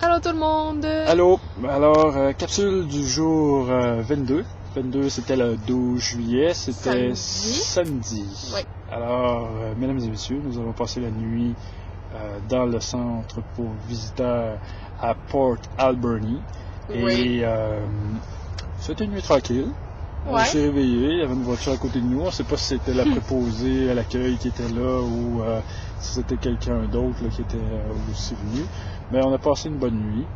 Allô tout le monde! Allô! Alors, capsule du jour 22. 22, c'était le 12 juillet, c'était samedi. Oui. Alors, mesdames et messieurs, nous avons passé la nuit dans le centre pour visiteurs à Port Alberni. Oui. Et c'était une nuit tranquille. Ouais. On s'est réveillé, il y avait une voiture à côté de nous. On ne sait pas si c'était la préposée à l'accueil qui était là ou si c'était quelqu'un d'autre qui était aussi venu. Mais on a passé une bonne nuit.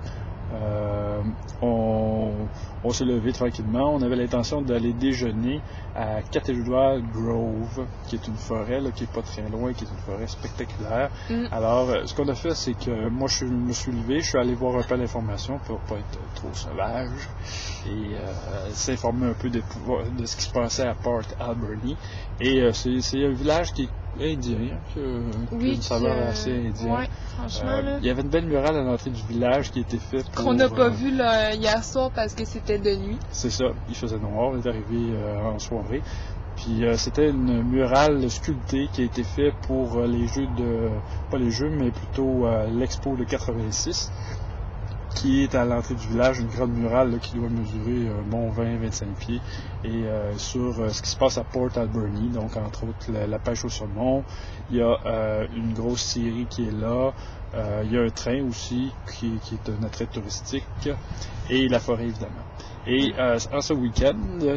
On s'est levé tranquillement. On avait l'intention d'aller déjeuner à Cathedral Grove, qui est une forêt qui est pas très loin, qui est une forêt spectaculaire. Alors, ce qu'on a fait, c'est que moi, je me suis levé, je suis allé voir un peu l'information pour pas être trop sauvage et s'informer un peu de ce qui se passait à Port Alberni. Et c'est un village qui est indien, qui a une saveur assez indienne. Ouais, franchement, là. Il y avait une belle murale à l'entrée du village qui était faite pour... Qu'on n'a pas vu là, hier soir parce que c'était de nuit. C'est ça, il faisait noir, on est arrivé en soirée. Puis c'était une murale sculptée qui a été faite pour les jeux pas les jeux, mais plutôt l'expo de 86, qui est à l'entrée du village, une grande murale qui doit mesurer un bon 20-25 pieds, et sur ce qui se passe à Port Alberni, donc entre autres la pêche au saumon, il y a une grosse scierie qui est là, il y a un train aussi qui est un attrait touristique, et la forêt évidemment. Et en ce week-end,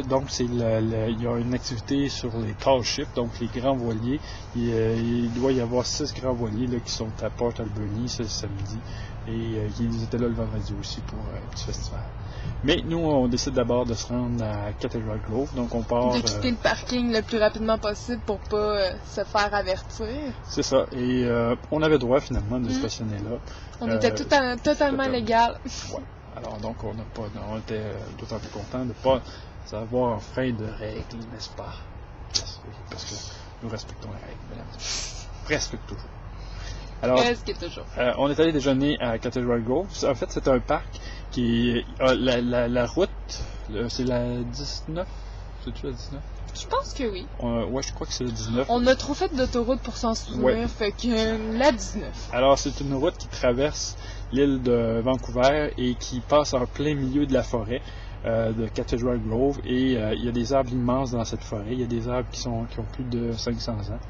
donc il y a une activité sur les tall ships, donc les grands voiliers. Il doit y avoir 6 grands voiliers qui sont à Port Alberni ce samedi. Et ils étaient là le vendredi aussi pour un petit festival. Mais nous, on décide d'abord de se rendre à Cathedral Grove, donc on part... De quitter le parking le plus rapidement possible pour pas se faire avertir. C'est ça, et on avait droit finalement de stationner là. On était totalement légal. Ouais. Alors donc, on était d'autant plus contents de ne pas avoir frein de règles, n'est-ce pas? Parce que nous respectons les règles, mesdames. Presque toujours. Alors, on est allé déjeuner à Cathedral Grove. En fait, c'est un parc qui la route, c'est la 19? C'est-tu la 19? Je pense que oui. Ouais, je crois que c'est la 19. On a trop fait d'autoroute pour s'en souvenir, fait que la 19. Alors, c'est une route qui traverse l'île de Vancouver et qui passe en plein milieu de la forêt de Cathedral Grove. Et il y a des arbres immenses dans cette forêt. Il y a des arbres qui ont plus de 500 ans.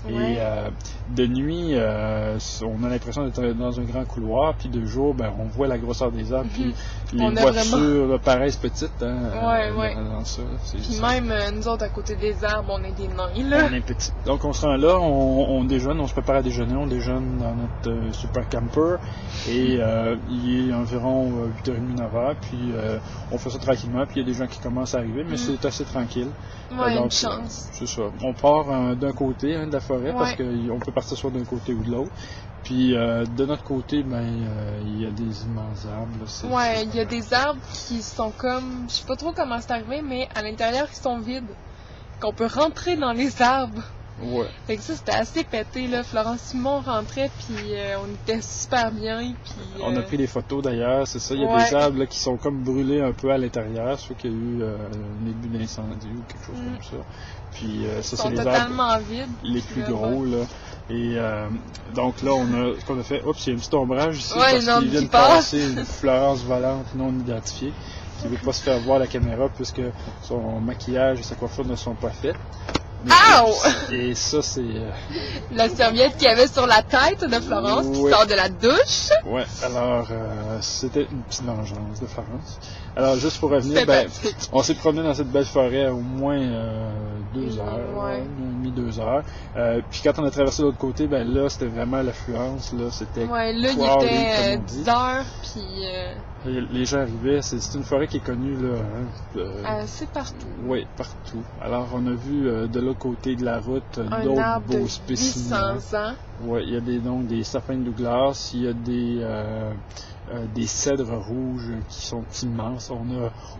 Ouais. Et de nuit, on a l'impression d'être dans un grand couloir, puis de jour, on voit la grosseur des arbres, puis les voitures paraissent petites. Ouais. Dans ça, puis même nous autres, à côté des arbres, on est des nains, là. On est petits. Donc on se rend là, on déjeune, on se prépare à déjeuner, on déjeune dans notre super camper, et il est environ 8h30, 9h, puis on fait ça tranquillement, puis il y a des gens qui commencent à arriver, mais c'est assez tranquille. Ouais, donc, une chance. C'est ça. On part d'un côté de la forêt, parce qu'on peut partir soit d'un côté ou de l'autre. Puis de notre côté, il y a des immenses arbres. Là, il y a des arbres qui sont comme, je sais pas trop comment c'est arrivé, mais à l'intérieur qui sont vides, qu'on peut rentrer dans les arbres. Ouais. Fait que ça, c'était assez pété, là. Florence Simon rentrait, puis on était super bien, puis... On a pris des photos, d'ailleurs, c'est ça. Il y a des arbres qui sont comme brûlés un peu à l'intérieur, soit qu'il y a eu un début d'incendie ou quelque chose comme ça. Puis ça, c'est les arbres vides, les plus gros, là. Et donc là, ce qu'on a fait, oups, il y a un petit ombrage ici, parce qu'il vient de passer une Florence volante non identifiée, qui ne veut pas se faire voir la caméra, puisque son maquillage et sa coiffure ne sont pas faits. Et ça, c'est... la serviette qu'il y avait sur la tête de Florence qui sort de la douche. Ouais, alors c'était une petite vengeance de Florence. Alors, juste pour revenir, on s'est promené dans cette belle forêt au moins 2 heures, 2 heures. Puis quand on a traversé de l'autre côté, là, c'était vraiment l'affluence, là, c'était... Ouais, là, il était 10 heures, puis... Les gens arrivaient, c'est une forêt qui est connue, là. C'est partout. Oui, partout. Alors, on a vu de l'autre côté de la route d'autres beaux spécimens. 800 ans. Oui, il y a des sapins de Douglas, il y a des cèdres rouges qui sont immenses.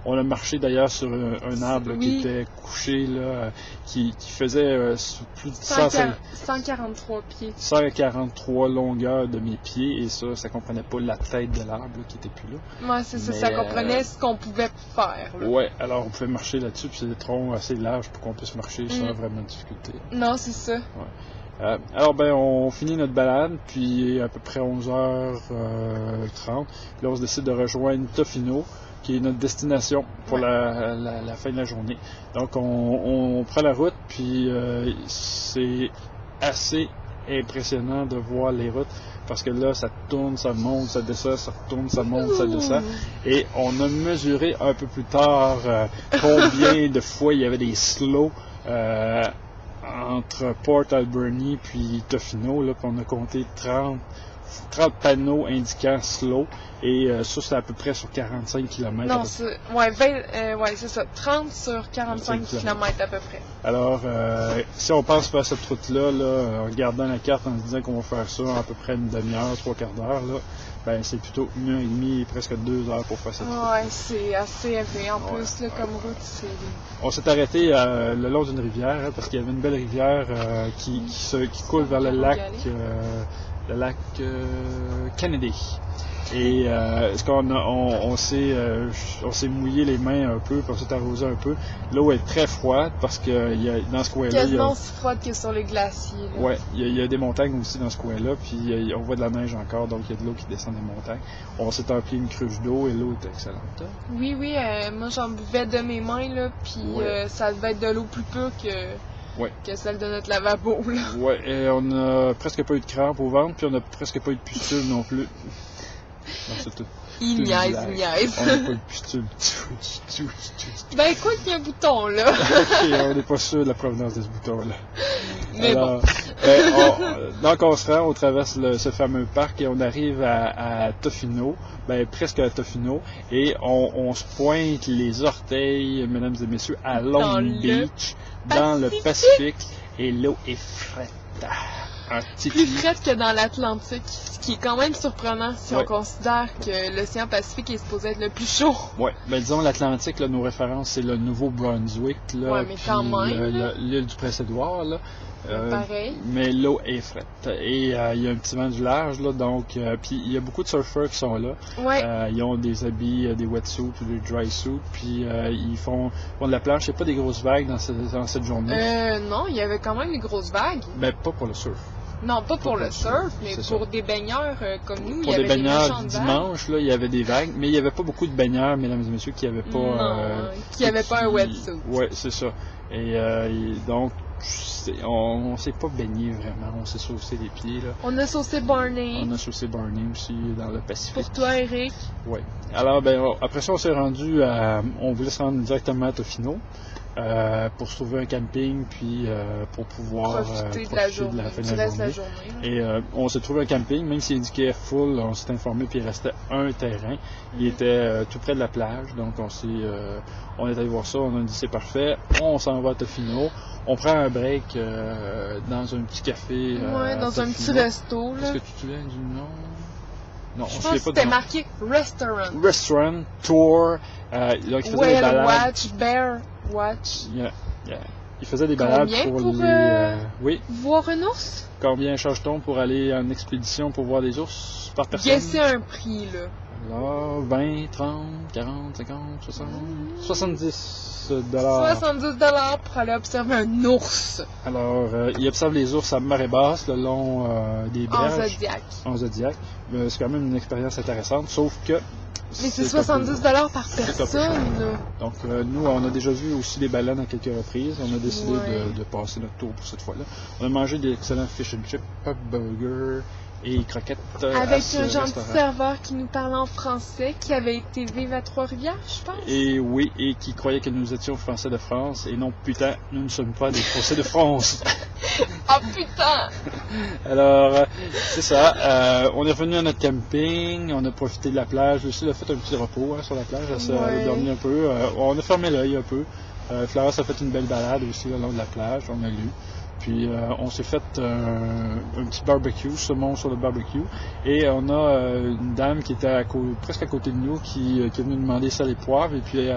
On a marché d'ailleurs sur un arbre qui était couché, là, qui faisait plus de 143 pieds. 143 longueurs de mes pieds, et ça comprenait pas la tête de l'arbre qui était plus là. Ouais, c'est ça, ça comprenait ce qu'on pouvait faire. Ouais, alors on pouvait marcher là-dessus, puis c'est des troncs assez larges pour qu'on puisse marcher sans vraiment de difficulté. Non, c'est ça. Ouais. Alors, on finit notre balade, puis à peu près 11h30, là, on se décide de rejoindre Tofino, qui est notre destination pour la fin de la journée. Donc, on prend la route, puis c'est assez impressionnant de voir les routes, parce que là, ça tourne, ça monte, ça descend, ça retourne, ça monte, ça descend. Et on a mesuré un peu plus tard combien de fois il y avait des slows entre Port Alberni puis Tofino, là, puis on a compté 30 panneaux indiquant slow, et ça, c'est à peu près sur 45 km. Non, c'est c'est ça, 30 sur 45 km à peu près. Alors, si on passe par cette route-là, en regardant la carte, en se disant qu'on va faire ça en à peu près une demi-heure, 3/4 d'heure, là, c'est plutôt 1h30, presque 2 heures pour faire cette route. Ouais, c'est assez élevé. En plus, là, comme route, c'est... On s'est arrêté le long d'une rivière, parce qu'il y avait une belle rivière qui coule vers le lac Kennedy. Et on s'est mouillé les mains un peu, puis on s'est arrosé un peu. L'eau est très froide parce que dans ce coin-là... Quasiment aussi froide que sur les glaciers. Oui, il y a des montagnes aussi dans ce coin-là, puis on voit de la neige encore, donc il y a de l'eau qui descend des montagnes. On s'est empli une cruche d'eau et l'eau est excellente. Oui, moi j'en buvais de mes mains, là, puis ça devait être de l'eau plus pure que celle de notre lavabo. Oui, et on a presque pas eu de crampes au ventre, puis on a presque pas eu de pustules non plus. Non, c'est tout. Il niaise. On n'a pas eu de pustules. Ben, quoi qu'il y a un bouton, là. Ok, on n'est pas sûr de la provenance de ce bouton-là. Mais alors, donc on se rend, on traverse ce fameux parc et on arrive à Tofino, presque à Tofino, et on se pointe les orteils, mesdames et messieurs, à Long Beach, dans le Pacifique, et l'eau est frette. Plus frette que dans l'Atlantique, ce qui est quand même surprenant si on considère que l'océan Pacifique est supposé être le plus chaud. Oui, disons l'Atlantique, nos références, c'est le Nouveau-Brunswick, mais quand même, l'île du Prince-Édouard, là. Pareil. Mais l'eau est frette. Et il y a un petit vent du large, là, donc, puis il y a beaucoup de surfeurs qui sont là. Ouais. Ils ont des habits, des wetsuits ou des dry suits, puis ils font de la planche. Il n'y a pas des grosses vagues dans cette journée. Non, il y avait quand même des grosses vagues. Mais pas pour le surf. Non, pas pour le surf, mais pour des baigneurs comme nous, il y Pour avait des baigneurs des dimanche, là, il y avait des vagues, mais il n'y avait pas beaucoup de baigneurs, mesdames et messieurs, qui n'avaient pas... un wetsuit. Oui, c'est ça. Et donc, on s'est pas baigné vraiment, on s'est saucé les pieds, là. On a saucé Barney. On a saucé Barney aussi dans le Pacifique. Pour toi, Eric. Oui. Alors, après ça, on s'est rendu on voulait se rendre directement à Tofino. Pour se trouver un camping, puis pour pouvoir profiter de la fin de la journée. Et on s'est trouvé un camping, même s'il indiquait full, on s'est informé, puis il restait un terrain. Il était tout près de la plage, donc on est allé voir ça, on a dit c'est parfait, on s'en va à Tofino, on prend un break dans un petit café. Dans un petit resto. Est-ce que tu te souviens du nom? Non, je pense que c'était marqué Restaurant. Restaurant, Tour, donc il faisait des balades. Watch, Bear Watch. Il faisait des balades pour voir un ours? Combien charge-t-on pour aller en expédition pour voir des ours par personne? Guessez un prix, là. Alors, 20, 30, 40, 50, 60, 70 $. 70 $ pour aller observer un ours. Alors, il observe les ours à marée basse le long des berges. En Zodiac. C'est quand même une expérience intéressante, sauf que... Mais c'est 70 $ par personne. Donc, nous, on a déjà vu aussi des baleines à quelques reprises. On a décidé de passer notre tour pour cette fois-là. On a mangé des excellents fish and chips, pub burger et croquettes. Avec un gentil serveur qui nous parlait en français, qui avait été vivre à Trois-Rivières, je pense. Et oui, et qui croyait que nous étions Français de France. Et non, putain, nous ne sommes pas des Français de France. Oh putain! Alors, c'est ça. On est revenu à notre camping, on a profité de la plage. Aussi, on a fait un petit repos sur la plage. On a dormi un peu. On a fermé l'œil un peu. Florence a fait une belle balade aussi le long de la plage. On a lu. Puis on s'est fait un petit barbecue, saumon sur le barbecue. Et on a une dame qui était presque à côté de nous qui est venue nous demander ça les poivres. Et puis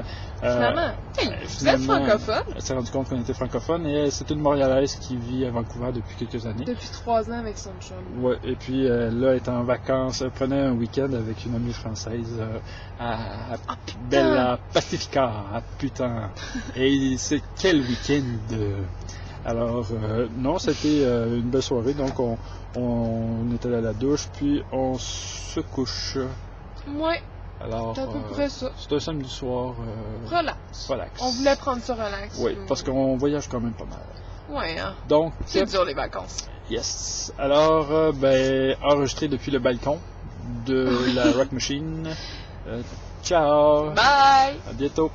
finalement, vous êtes francophone? Elle s'est rendue compte qu'on était francophone. Et c'est une Montréalaise qui vit à Vancouver depuis quelques années. Depuis 3 ans avec son chum. Oui, et puis là, elle est en vacances. Elle prenait un week-end avec une amie française à Bella Pacifica, à putain. Et c'est quel week-end Alors, non, c'était une belle soirée. Donc, on était à la douche, puis on se couche. Ouais, Alors, c'est à peu près ça. c'est un samedi soir Relax. relax. On voulait prendre ça relax. Oui, parce qu'on voyage quand même pas mal. Ouais, hein. Donc, C'est dur les vacances. yes. Alors, enregistré depuis le balcon de la Rock Machine. Ciao. Bye! À bientôt.